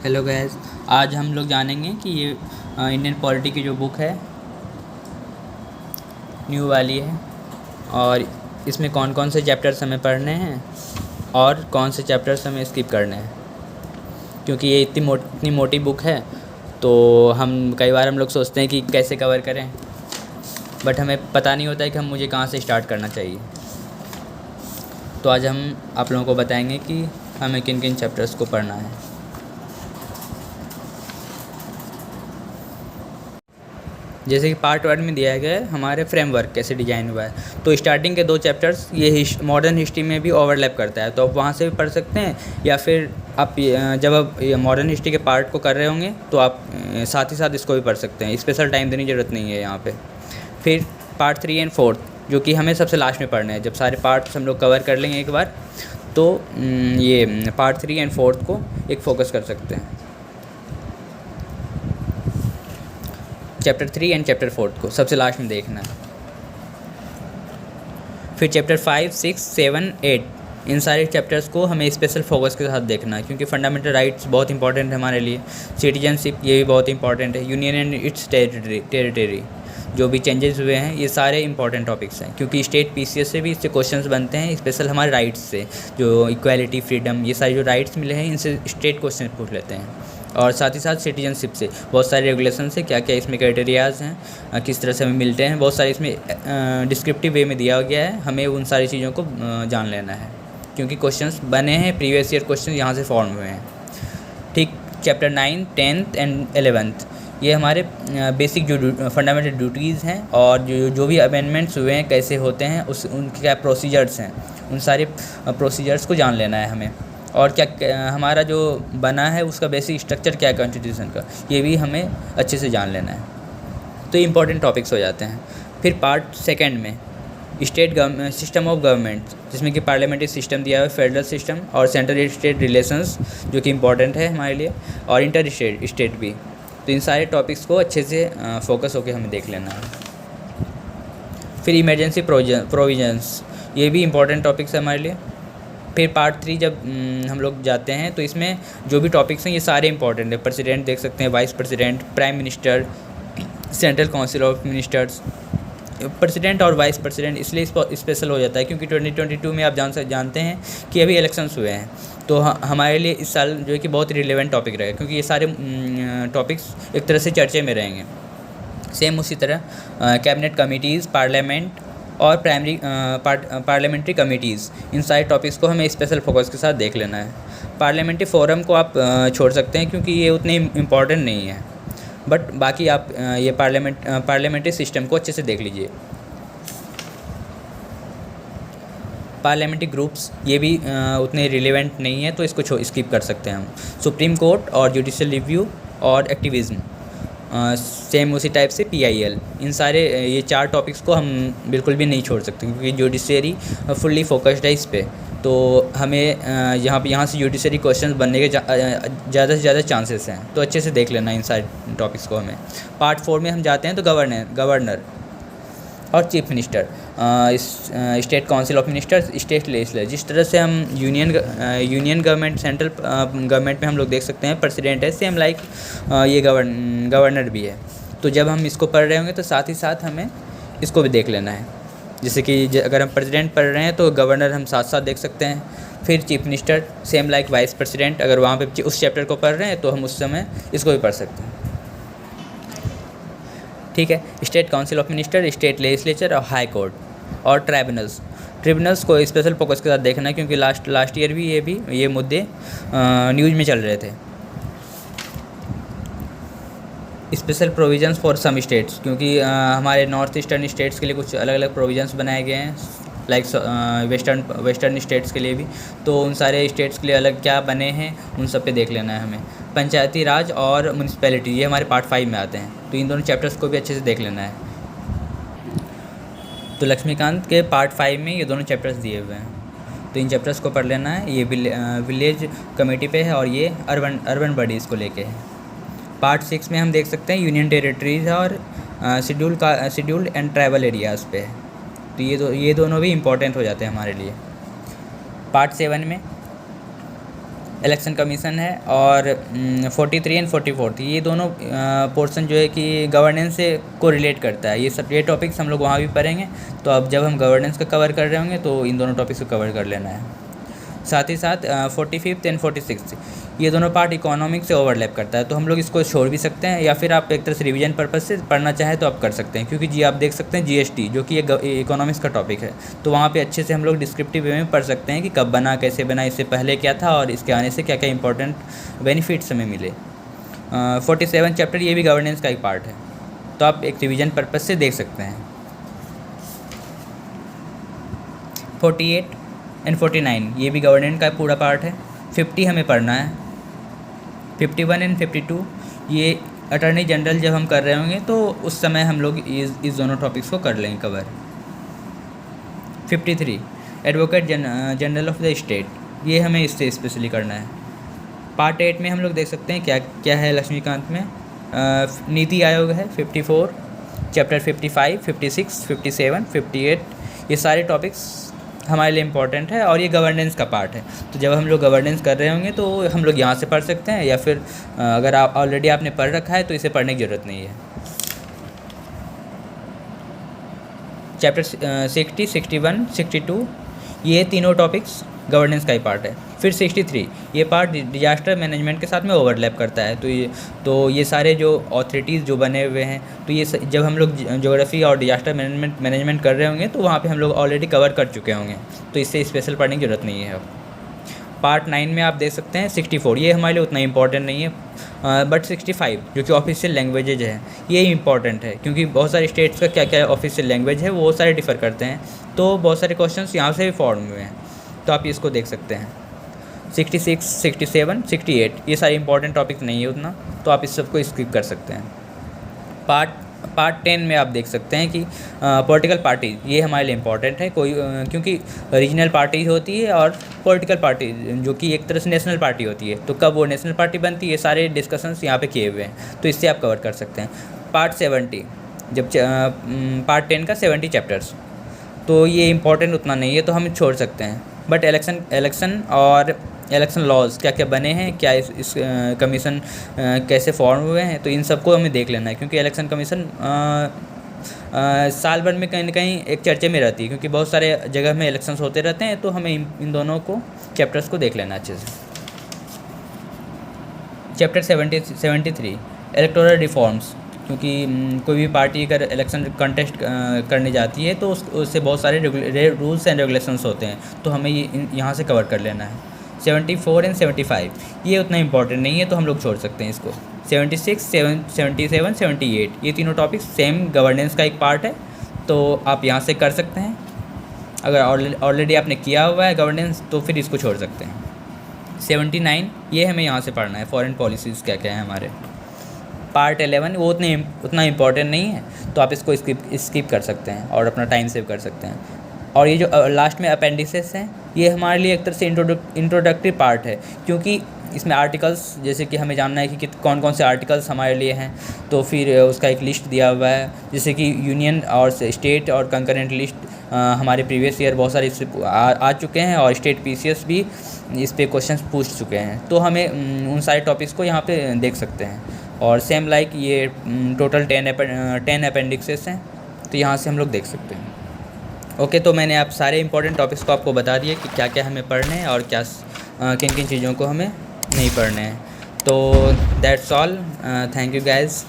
Hello guys. आज हम लोग जानेंगे कि ये इंडियन पॉलिटी की जो बुक है न्यू वाली है और इसमें कौन कौन से चैप्टर्स हमें पढ़ने हैं और कौन से चैप्टर्स हमें स्किप करने हैं, क्योंकि ये इतनी मोटी बुक है। तो कई बार हम लोग सोचते हैं कि कैसे कवर करें, बट हमें पता नहीं होता है कि मुझे कहाँ से स्टार्ट करना चाहिए। तो आज हम आप लोगों को बताएंगे कि हमें किन किन चैप्टर्स को पढ़ना है। जैसे कि पार्ट 1 में दिया गया है हमारे फ्रेमवर्क कैसे डिजाइन हुआ है, तो स्टार्टिंग के 2 चैप्टर्स ये मॉडर्न हिस्ट्री में भी ओवरलैप करता है, तो आप वहाँ से भी पढ़ सकते हैं, या फिर आप जब आप मॉडर्न हिस्ट्री के पार्ट को कर रहे होंगे तो आप साथ ही साथ इसको भी पढ़ सकते हैं। स्पेशल टाइम देने की ज़रूरत नहीं है यहाँ पे। फिर पार्ट 3 एंड 4 जो कि हमें सबसे लास्ट में पढ़ना है, जब सारे पार्ट्स हम लोग कवर कर लेंगे एक बार, तो ये पार्ट 3 एंड 4 को एक फोकस कर सकते हैं। चैप्टर 3 एंड चैप्टर 4 को सबसे लास्ट में देखना है। फिर चैप्टर 5, 6, 7, 8 इन सारे चैप्टर्स को हमें स्पेशल फोकस के साथ देखना है, क्योंकि फंडामेंटल राइट्स बहुत इंपॉर्टेंट है हमारे लिए। सिटीजनशिप ये भी बहुत इंपॉर्टेंट है। यूनियन एंड इट्स टेरिटरी जो भी चेंजेस हुए हैं, ये सारे इंपॉर्टेंट टॉपिक्स हैं, क्योंकि स्टेट पीसीएस से भी इससे क्वेश्चंस बनते हैं, स्पेशल हमारे राइट्स से, जो इक्वालिटी, फ्रीडम, ये सारे जो राइट्स मिले हैं इनसे स्टेट क्वेश्चन पूछ लेते हैं। और साथ ही साथ सिटीजनशिप से बहुत सारे रेगुलेशन है, क्या क्या इसमें क्राइटेरियाज़ हैं, किस तरह से हमें मिलते हैं, बहुत सारे इसमें डिस्क्रिप्टिव वे में दिया गया है। हमें उन सारी चीज़ों को जान लेना है, क्योंकि क्वेश्चंस बने हैं, प्रीवियस ईयर क्वेश्चन यहाँ से फॉर्म हुए हैं। ठीक। चैप्टर 9, 10th एंड 11th ये हमारे बेसिक जो फंडामेंटल ड्यूटीज़ हैं, और जो भी अमेंडमेंट्स हुए हैं कैसे होते हैं, उनके क्या प्रोसीजर्स हैं, उन सारे प्रोसीजर्स को जान लेना है हमें। और क्या हमारा जो बना है उसका बेसिक स्ट्रक्चर क्या है कॉन्स्टिट्यूशन का, ये भी हमें अच्छे से जान लेना है। तो इम्पॉर्टेंट टॉपिक्स हो जाते हैं। फिर पार्ट 2 में स्टेट सिस्टम ऑफ गवर्नमेंट, जिसमें कि पार्लियामेंट्री सिस्टम दिया हुआ है, फेडरल सिस्टम और सेंट्रल स्टेट रिलेशंस जो कि इम्पॉर्टेंट है हमारे लिए, और इंटर स्टेट भी। तो इन सारे टॉपिक्स को अच्छे से फोकस होकर हमें देख लेना है। फिर इमरजेंसी प्रोविजंस, ये भी इम्पॉर्टेंट टॉपिक्स है हमारे लिए। फिर पार्ट 3 जब हम लोग जाते हैं तो इसमें जो भी टॉपिक्स हैं ये सारे इंपॉर्टेंट है। प्रेसिडेंट देख सकते हैं, vice president, prime minister, central council of ministers. President और वाइस प्रेसिडेंट इसलिए स्पेशल हो जाता है क्योंकि 2022 में आप जानते हैं कि अभी इलेक्शंस हुए हैं, तो हमारे लिए इस साल जो है कि बहुत रिलेवेंट टॉपिक रहेगा, क्योंकि ये सारे टॉपिक्स एक तरह से चर्चे में रहेंगे। सेम उसी तरह कैबिनेट कमिटीज़, पार्लियामेंट और पार्लियामेंट्री कमिटीज़, इन सारे टॉपिक्स को हमें स्पेशल फोकस के साथ देख लेना है। पार्लियामेंट्री फोरम को आप छोड़ सकते हैं क्योंकि ये उतने इम्पॉर्टेंट नहीं है, बट बाकी आप ये पार्लियामेंट्री सिस्टम को अच्छे से देख लीजिए। पार्लियामेंट्री ग्रुप्स ये भी उतने रिलेवेंट नहीं है, तो इसको स्किप कर सकते हैं हम। सुप्रीम कोर्ट और जुडिशल रिव्यू और एक्टिविज़म, सेम उसी टाइप से PIL, इन सारे ये 4 टॉपिक्स को हम बिल्कुल भी नहीं छोड़ सकते, क्योंकि जुडिशरी फुल्ली फोकस्ड है इस पर। तो हमें यहाँ से जुडिशरी क्वेश्चन बनने के ज़्यादा से ज़्यादा चांसेस हैं, तो अच्छे से देख लेना इन सारे टॉपिक्स को हमें। पार्ट 4 में हम जाते हैं तो गवर्नर और chief minister, state council of ministers, state legislature. जिस तरह से हम यूनियन गवर्नमेंट, सेंट्रल गवर्नमेंट में हम लोग देख सकते हैं प्रेसिडेंट है, सेम लाइक ये गवर्नर भी है। तो जब हम इसको पढ़ रहे होंगे तो साथ ही साथ हमें इसको भी देख लेना है। जैसे कि अगर हम प्रेसिडेंट पढ़ रहे हैं तो गवर्नर हम साथ साथ देख सकते हैं। फिर chief minister same like vice president, अगर वहाँ पे उस चैप्टर को पढ़ रहे हैं तो हम उस समय इसको भी पढ़ सकते हैं। ठीक है। State council of minister, state legislature और हाई कोर्ट और ट्रिब्यूनल्स को स्पेशल फोकस के साथ देखना है, क्योंकि लास्ट ईयर भी ये मुद्दे न्यूज़ में चल रहे थे। Special provisions for some states, क्योंकि हमारे नॉर्थ ईस्टर्न स्टेट्स के लिए कुछ अलग अलग प्रोविजंस बनाए गए हैं, लाइक वेस्टर्न स्टेट्स के लिए भी। तो उन सारे स्टेट्स के लिए अलग क्या बने हैं उन सब पे देख लेना है हमें। पंचायती राज और म्यूनसिपैलिटी ये हमारे पार्ट 5 में आते हैं, तो इन दोनों चैप्टर्स को भी अच्छे से देख लेना है। तो लक्ष्मीकांत के पार्ट 5 में ये दोनों चैप्टर्स दिए हुए हैं, तो इन चैप्टर्स को पढ़ लेना है। ये विलेज कमेटी पे है और ये अर्बन बॉडीज़ को लेके है। पार्ट 6 में हम देख सकते हैं यूनियन टेरिटरीज और शेड्यूल्ड एंड ट्राइबल एरियाज़ पे है, तो ये दोनों भी इम्पोर्टेंट हो जाते हैं हमारे लिए। पार्ट 7 में इलेक्शन कमीशन है, और 43 एंड 44 ये दोनों पोर्शन जो है कि गवर्नेंस से को रिलेट करता है। ये टॉपिक्स हम लोग वहाँ भी पढ़ेंगे। तो अब जब हम गवर्नेंस का कवर कर रहे होंगे तो इन दोनों टॉपिक्स को कवर कर लेना है। साथ ही साथ 45th एंड 46 ये दोनों पार्ट इकोनॉमिक्स से ओवरलैप करता है, तो हम लोग इसको छोड़ भी सकते हैं, या फिर आप एक तरह से रिवीजन पर्पज से पढ़ना चाहें तो आप कर सकते हैं। क्योंकि आप देख सकते हैं जीएसटी जो कि ये इकोनॉमिक्स का टॉपिक है, तो वहाँ पे अच्छे से हम लोग डिस्क्रिप्टिव वे में पढ़ सकते हैं कि कब बना, कैसे बना, इससे पहले क्या था और इसके आने से क्या क्या इंपॉर्टेंट बेनिफिट्स हमें मिले। 47 चैप्टर ये भी गवर्नेंस का एक पार्ट है, तो आप एक रिवीजन पर्पज से देख सकते हैं। 48 एंड 49 ये भी गवर्नेंस का पूरा पार्ट है। 50 हमें पढ़ना है। 51 एंड 52 ये अटॉर्नी जनरल जब हम कर रहे होंगे तो उस समय हम लोग इस दोनों टॉपिक्स को कर लेंगे cover. 53 advocate general of the state, ये हमें इससे स्पेशली करना है। पार्ट 8 में हम लोग देख सकते हैं क्या क्या है लक्ष्मीकांत में। नीति आयोग है 54, चैप्टर 55, 56, 57, 58 ये सारे टॉपिक्स हमारे लिए इम्पॉर्टेंट है, और ये गवर्नेंस का पार्ट है। तो जब हम लोग गवर्नेंस कर रहे होंगे तो हम लोग यहाँ से पढ़ सकते हैं, या फिर अगर आप ऑलरेडी आपने पढ़ रखा है तो इसे पढ़ने की ज़रूरत नहीं है। चैप्टर 60, 61, 62 ये तीनों टॉपिक्स गवर्नेंस का ही पार्ट है। फिर 63 ये पार्ट डिजास्टर मैनेजमेंट के साथ में ओवरलैप करता है। तो ये सारे जो अथॉरिटीज़ जो बने हुए हैं, तो ये जब हम लोग ज्योग्राफी और डिजास्टर मैनेजमेंट कर रहे होंगे तो वहाँ पे हम लोग ऑलरेडी कवर कर चुके होंगे, तो इससे स्पेशल पढ़ने की ज़रूरत नहीं है। पार्ट 9 में आप देख सकते हैं 64 ये हमारे लिए उतना इंपॉर्टेंट नहीं है, बट 65 जो कि ऑफिशियल लैंग्वेजेज है ये इंपॉर्टेंट है, क्योंकि बहुत सारे स्टेट्स का क्या क्या ऑफिशियल लैंग्वेज है वो सारे डिफ़र करते हैं, तो बहुत सारे क्वेश्चंस यहाँ से भी फॉर्म हुए हैं, तो आप इसको देख सकते हैं। 66, 67, 68 ये सारे इंपॉर्टेंट टॉपिक्स नहीं है उतना, तो आप इस सबको स्किप कर सकते हैं। पार्ट 10 में आप देख सकते हैं कि पॉलिटिकल पार्टी ये हमारे लिए इम्पॉर्टेंट है, क्योंकि रीजनल पार्टी होती है और पॉलिटिकल पार्टी जो कि एक तरह से नेशनल पार्टी होती है, तो कब वो नेशनल पार्टी बनती है ये सारे डिस्कशंस यहाँ पे किए हुए हैं, तो इससे आप कवर कर सकते हैं। पार्ट 70 जब पार्ट 10 का 70 चैप्टर्स, तो ये इंपॉर्टेंट उतना नहीं है, तो हम छोड़ सकते हैं। बट इलेक्शन और इलेक्शन लॉज क्या क्या बने हैं, क्या इस कमीशन कैसे फॉर्म हुए हैं, तो इन सबको हमें देख लेना है, क्योंकि इलेक्शन कमीशन साल भर में कहीं ना कहीं एक चर्चे में रहती है, क्योंकि बहुत सारे जगह में इलेक्शंस होते रहते हैं, तो हमें इन दोनों को चैप्टर्स को देख लेना अच्छे से। चैप्टर 73 इलेक्टोरल रिफॉर्म्स, क्योंकि कोई भी पार्टी अगर इलेक्शन कंटेस्ट करने जाती है तो उससे बहुत सारे रूल्स एंड रेगुलेशंस होते हैं, तो हमें यहाँ से कवर कर लेना है। 74 एंड 75 ये उतना इंपॉर्टेंट नहीं है, तो हम लोग छोड़ सकते हैं इसको। 76, 77, 78 ये तीनों टॉपिक्स सेम गवर्नेंस का एक पार्ट है, तो आप यहाँ से कर सकते हैं। अगर ऑलरेडी आपने किया हुआ है गवर्नेंस तो फिर इसको छोड़ सकते हैं। 79 ये हमें यहाँ से पढ़ना है, फॉरेन पॉलिसीज़ क्या क्या है हमारे। पार्ट 11 वो उतना इम्पॉर्टेंट नहीं है, तो आप इसको स्किप कर सकते हैं और अपना टाइम सेव कर सकते हैं। और ये जो लास्ट में अपेंडिसेस हैं ये हमारे लिए एक तरह से इंट्रोडक्टरी पार्ट है, क्योंकि इसमें आर्टिकल्स जैसे कि हमें जानना है कि कौन कौन से आर्टिकल्स हमारे लिए हैं, तो फिर उसका एक लिस्ट दिया हुआ है, जैसे कि यूनियन और स्टेट और कंकरेंट लिस्ट हमारे प्रीवियस ईयर बहुत सारे इससे आ चुके हैं, और स्टेट पीसीएस भी इस पे क्वेश्चंस पूछ चुके हैं, तो हमें उन सारे टॉपिक्स को यहाँ पे देख सकते हैं। और सेम लाइक ये टोटल 10 अपेंडिक्सेस हैं, तो यहाँ से हम लोग देख सकते हैं। ओके, तो मैंने आप सारे इंपॉर्टेंट टॉपिक्स को आपको बता दिए कि क्या क्या हमें पढ़ने हैं और क्या किन किन चीज़ों को हमें नहीं पढ़ने हैं। तो that's all, thank you guys.